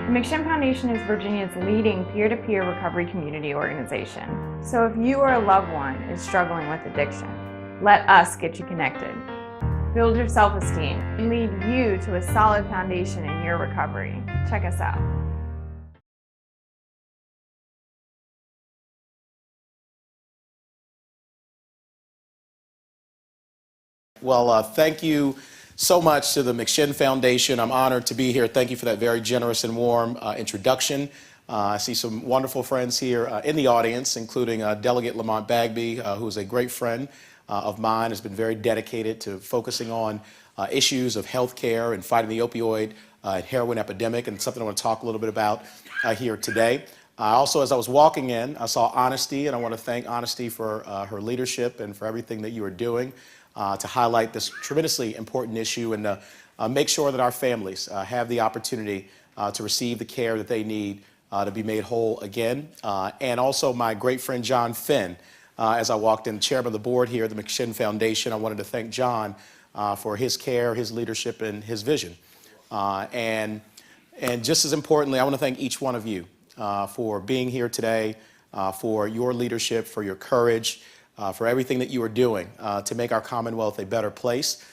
The McShin Foundation is Virginia's leading peer-to-peer recovery community organization. So if you or a loved one is struggling with addiction, let us get you connected. Build your self-esteem and lead you to a solid foundation in your recovery. Check us out. Well, thank you so much to the McShin Foundation. I'm honored to be here. Thank you for that very generous and warm introduction. I see some wonderful friends here in the audience, including Delegate Lamont Bagby, who is a great friend of mine, has been very dedicated to focusing on issues of health care and fighting the opioid and heroin epidemic, and something I want to talk a little bit about here today. Also, as I was walking in, I saw Honesty, and I want to thank Honesty for her leadership and for everything that you are doing to highlight this tremendously important issue and make sure that our families have the opportunity to receive the care that they need to be made whole again. And also my great friend John Finn, as I walked in, chairman of the board here at the McShin Foundation. I wanted to thank John for his care, his leadership, and his vision. And just as importantly, I want to thank each one of you for being here today, for your leadership, for your courage, for everything that you are doing to make our Commonwealth a better place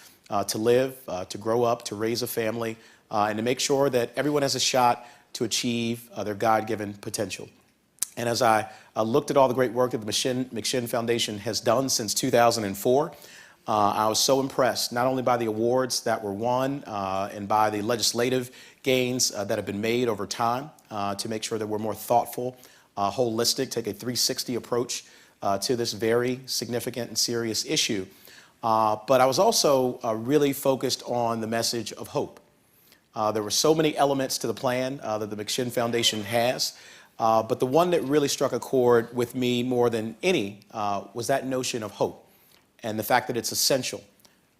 to live, to grow up, to raise a family, and to make sure that everyone has a shot to achieve their God-given potential. And as I looked at all the great work that the McShin Foundation has done since 2004, I was so impressed, not only by the awards that were won and by the legislative gains that have been made over time to make sure that we're more thoughtful, holistic, take a 360 approach to this very significant and serious issue. But I was also really focused on the message of hope. There were so many elements to the plan that the McShin Foundation has, but the one that really struck a chord with me more than any was that notion of hope and the fact that it's essential,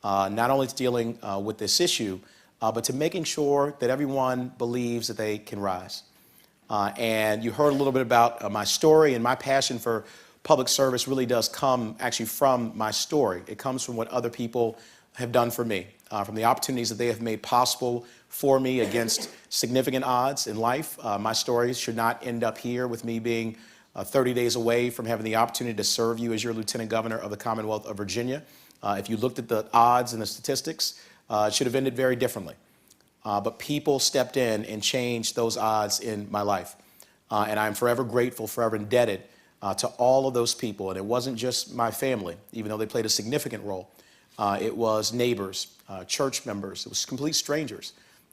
not only to dealing with this issue, but to making sure that everyone believes that they can rise. And you heard a little bit about my story, and my passion for public service really does come actually from my story. It comes from what other people have done for me, from the opportunities that they have made possible for me against significant odds in life. My story should not end up here with me being 30 days away from having the opportunity to serve you as your Lieutenant Governor of the Commonwealth of Virginia. If you looked at the odds and the statistics, it should have ended very differently. But people stepped in and changed those odds in my life. And I'm forever grateful, forever indebted to all of those people. And it wasn't just my family, even though they played a significant role. It was neighbors, church members, it was complete strangers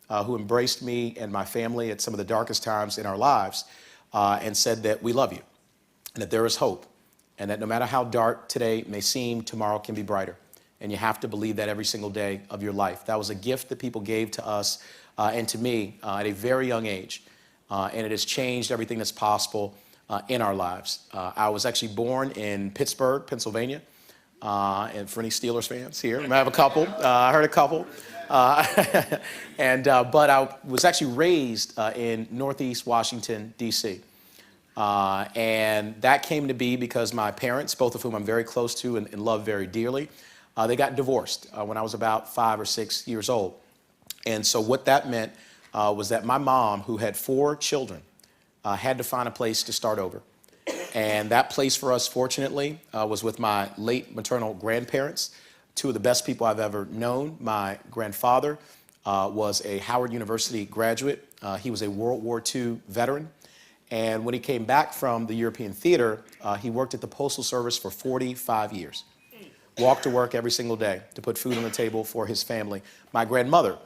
who embraced me and my family at some of the darkest times in our lives and said that we love you and that there is hope and that no matter how dark today may seem, tomorrow can be brighter. And you have to believe that every single day of your life. That was a gift that people gave to us and to me at a very young age. And it has changed everything that's possible in our lives. I was actually born in Pittsburgh, Pennsylvania. And for any Steelers fans here, I have a couple. I heard a couple. But I was actually raised in Northeast Washington, D.C. And that came to be because my parents, both of whom I'm very close to and love very dearly, they got divorced when I was about 5 or 6 years old. And so what that meant was that my mom, who had 4 children, had to find a place to start over. And that place for us, fortunately, was with my late maternal grandparents, 2 of the best people I've ever known. My grandfather was a Howard University graduate. He was a World War II veteran. And when he came back from the European theater, he worked at the Postal Service for 45 years. Walked to work every single day to put food on the table for his family. My grandmother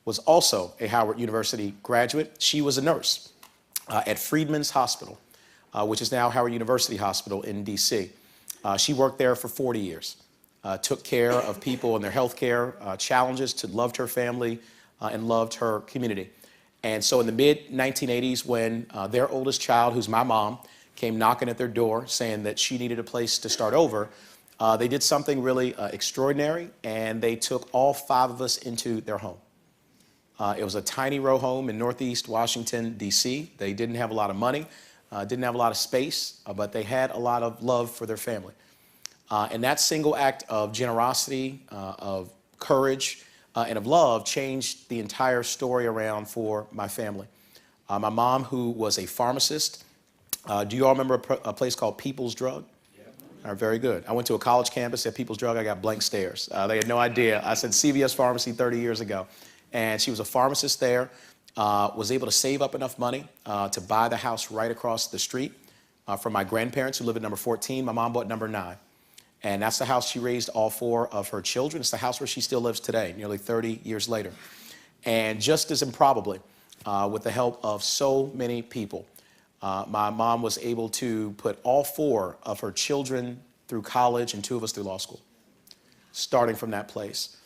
was also a Howard University graduate. She was a nurse at Freedman's Hospital, which is now Howard University Hospital in D.C. She worked there for 40 years, took care of people and their health care challenges, loved her family and loved her community. And so in the mid-1980s, when their oldest child, who's my mom, came knocking at their door saying that she needed a place to start over, they did something really extraordinary, and they took all 5 of us into their home. It was a tiny row home in Northeast Washington, D.C. They didn't have a lot of money, didn't have a lot of space, but they had a lot of love for their family. And that single act of generosity, of courage, and of love changed the entire story around for my family. My mom, who was a pharmacist, do you all remember a place called People's Drug? All right, very good. I went to a college campus at People's Drug. I got blank stares. They had no idea. I said CVS Pharmacy 30 years ago. And she was a pharmacist there, was able to save up enough money to buy the house right across the street from my grandparents who live at number 14. My mom bought number 9. And that's the house she raised all 4 of her children. It's the house where she still lives today, nearly 30 years later. And just as improbably, with the help of so many people, my mom was able to put all 4 of her children through college and 2 of us through law school, starting from that place.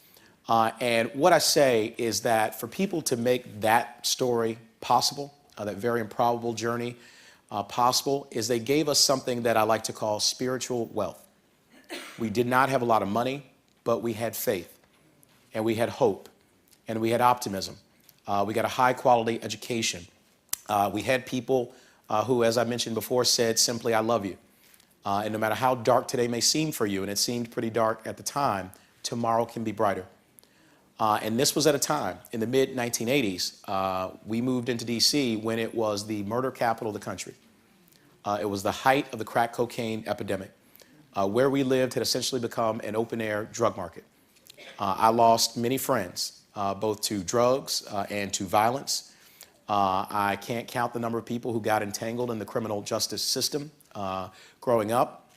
And what I say is that for people to make that story possible, that very improbable journey possible, is they gave us something that I like to call spiritual wealth. We did not have a lot of money, but we had faith, and we had hope, and we had optimism. We got a high quality education. We had people who, as I mentioned before, said simply, "I love you." And no matter how dark today may seem for you, and it seemed pretty dark at the time, tomorrow can be brighter. And this was at a time in the mid-1980s. We moved into D.C. when it was the murder capital of the country. It was the height of the crack cocaine epidemic. Where we lived had essentially become an open-air drug market. I lost many friends, both to drugs and to violence. I can't count the number of people who got entangled in the criminal justice system growing up.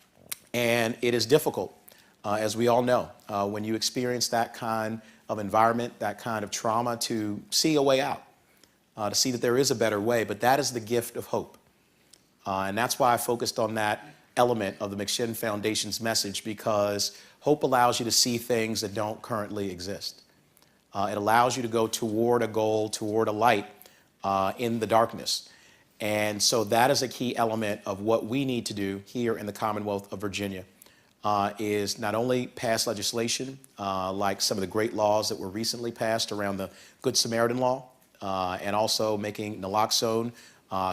And it is difficult, as we all know, when you experience that kind of environment, that kind of trauma, to see a way out, to see that there is a better way. But that is the gift of hope. And that's why I focused on that element of the McShin Foundation's message, because hope allows you to see things that don't currently exist. It allows you to go toward a goal, toward a light in the darkness. And so that is a key element of what we need to do here in the Commonwealth of Virginia, is not only pass legislation like some of the great laws that were recently passed around the Good Samaritan law, and also making naloxone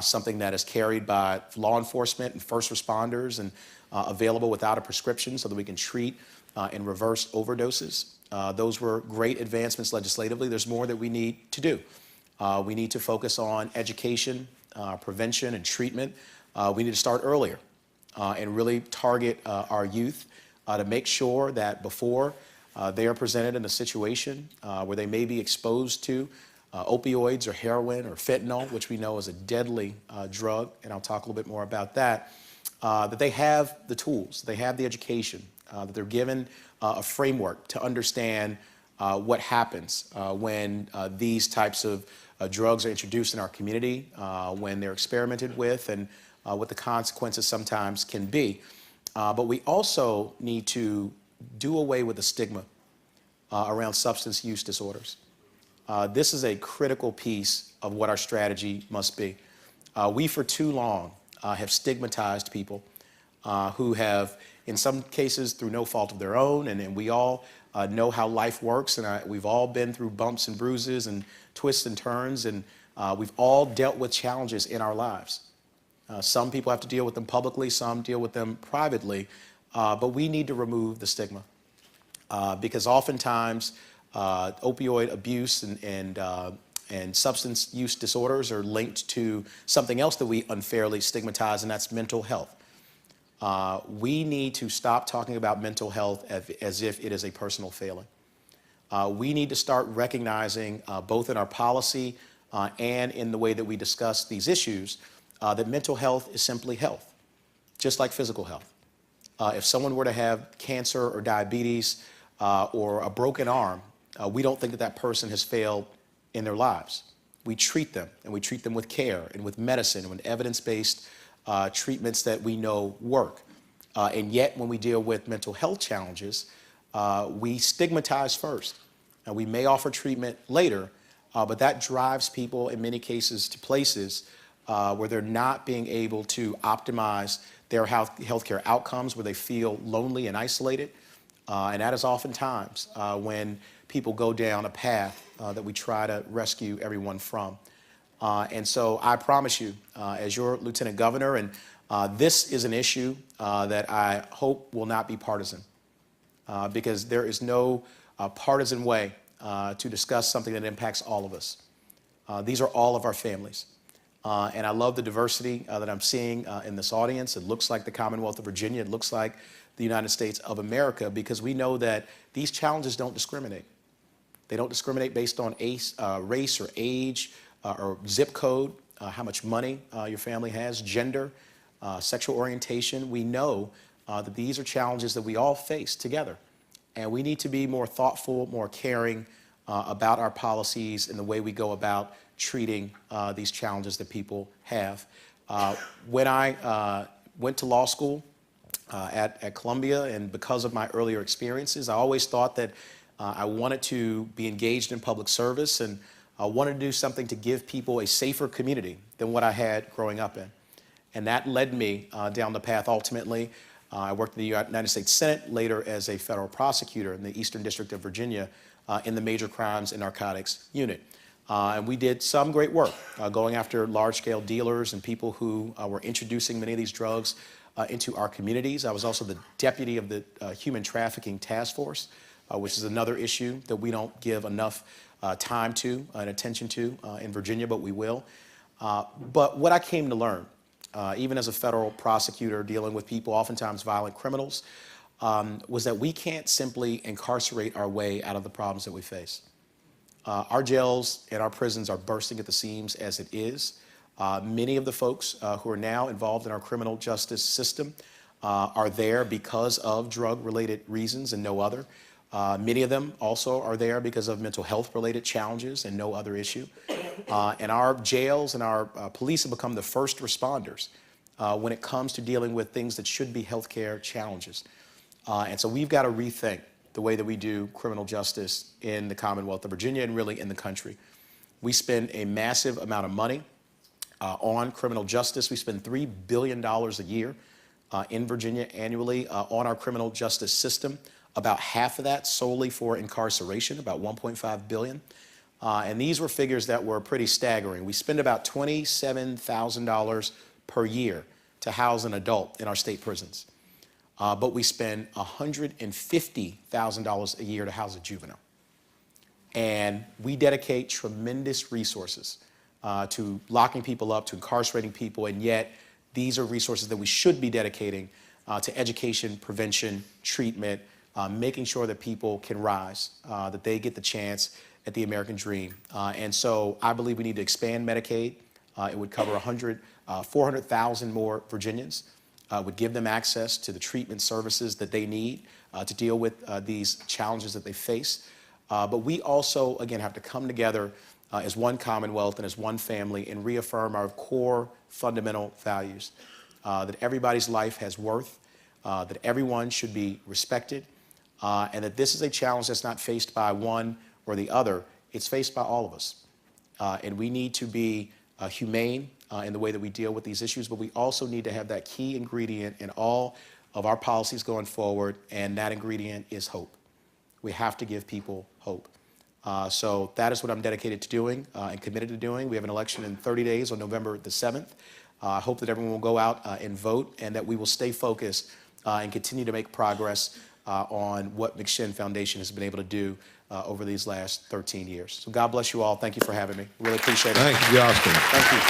something that is carried by law enforcement and first responders and available without a prescription so that we can treat and reverse overdoses. Those were great advancements legislatively. There's more that we need to do. We need to focus on education, prevention, and treatment. We need to start earlier and really target our youth to make sure that before they are presented in a situation where they may be exposed to opioids or heroin or fentanyl, which we know is a deadly drug, and I'll talk a little bit more about that, that they have the tools, they have the education, that they're given a framework to understand what happens when these types of drugs are introduced in our community, when they're experimented with, and what the consequences sometimes can be. But we also need to do away with the stigma around substance use disorders. This is a critical piece of what our strategy must be. We, for too long, have stigmatized people who have, in some cases, through no fault of their own, and we all know how life works, and we've all been through bumps and bruises and twists and turns, and we've all dealt with challenges in our lives. Some people have to deal with them publicly, some deal with them privately, but we need to remove the stigma because oftentimes opioid abuse and substance use disorders are linked to something else that we unfairly stigmatize, and that's mental health. We need to stop talking about mental health as if it is a personal failing. We need to start recognizing, both in our policy and in the way that we discuss these issues, that mental health is simply health, just like physical health. If someone were to have cancer or diabetes or a broken arm, we don't think that that person has failed in their lives. We treat them, and we treat them with care and with medicine and with evidence-based treatments that we know work. And yet, when we deal with mental health challenges, we stigmatize first. And we may offer treatment later, but that drives people in many cases to places where they're not being able to optimize their healthcare outcomes, where they feel lonely and isolated. And that is oftentimes when people go down a path that we try to rescue everyone from. And so I promise you, as your Lieutenant Governor, and this is an issue that I hope will not be partisan, because there is no partisan way to discuss something that impacts all of us. These are all of our families. And I love the diversity that I'm seeing in this audience. It looks like the Commonwealth of Virginia. It looks like the United States of America, because we know that these challenges don't discriminate. They don't discriminate based on race or age or zip code, how much money your family has, gender, sexual orientation. We know that these are challenges that we all face together. And we need to be more thoughtful, more caring about our policies and the way we go about treating these challenges that people have. When I went to law school at Columbia, and because of my earlier experiences, I always thought that I wanted to be engaged in public service, and I wanted to do something to give people a safer community than what I had growing up in. And that led me down the path ultimately. I worked in the United States Senate, later as a federal prosecutor in the Eastern District of Virginia in the Major Crimes and Narcotics Unit. And we did some great work going after large-scale dealers and people who were introducing many of these drugs into our communities. I was also the deputy of the Human Trafficking Task Force, which is another issue that we don't give enough time to and attention to in Virginia, but we will. But what I came to learn, even as a federal prosecutor dealing with people, oftentimes violent criminals, was that we can't simply incarcerate our way out of the problems that we face. Our jails and our prisons are bursting at the seams as it is. Many of the folks who are now involved in our criminal justice system are there because of drug-related reasons and no other. Many of them also are there because of mental health-related challenges and no other issue. And our jails and our police have become the first responders when it comes to dealing with things that should be healthcare challenges. And so we've got to rethink the way that we do criminal justice in the Commonwealth of Virginia and really in the country. We spend a massive amount of money on criminal justice. We spend $3 billion a year in Virginia annually on our criminal justice system. About half of that solely for incarceration, about $1.5 billion. And these were figures that were pretty staggering. We spend about $27,000 per year to house an adult in our state prisons. But we spend $150,000 a year to house a juvenile. And we dedicate tremendous resources to locking people up, to incarcerating people, and yet these are resources that we should be dedicating to education, prevention, treatment, making sure that people can rise, that they get the chance at the American dream. And so I believe we need to expand Medicaid. It would cover 400,000 more Virginians. Would give them access to the treatment services that they need to deal with these challenges that they face. But we also, again, have to come together as one Commonwealth and as one family and reaffirm our core fundamental values, that everybody's life has worth, that everyone should be respected, and that this is a challenge that's not faced by one or the other. It's faced by all of us. And we need to be humane in the way that we deal with these issues, but we also need to have that key ingredient in all of our policies going forward, and that ingredient is hope. We have to give people hope. So that is what I'm dedicated to doing and committed to doing. We have an election in 30 days on November the 7th. I hope that everyone will go out and vote, and that we will stay focused and continue to make progress on what McShin Foundation has been able to do over these last 13 years. So God bless you all. Thank you for having me. Really appreciate it. Thank you, Austin. Thank you.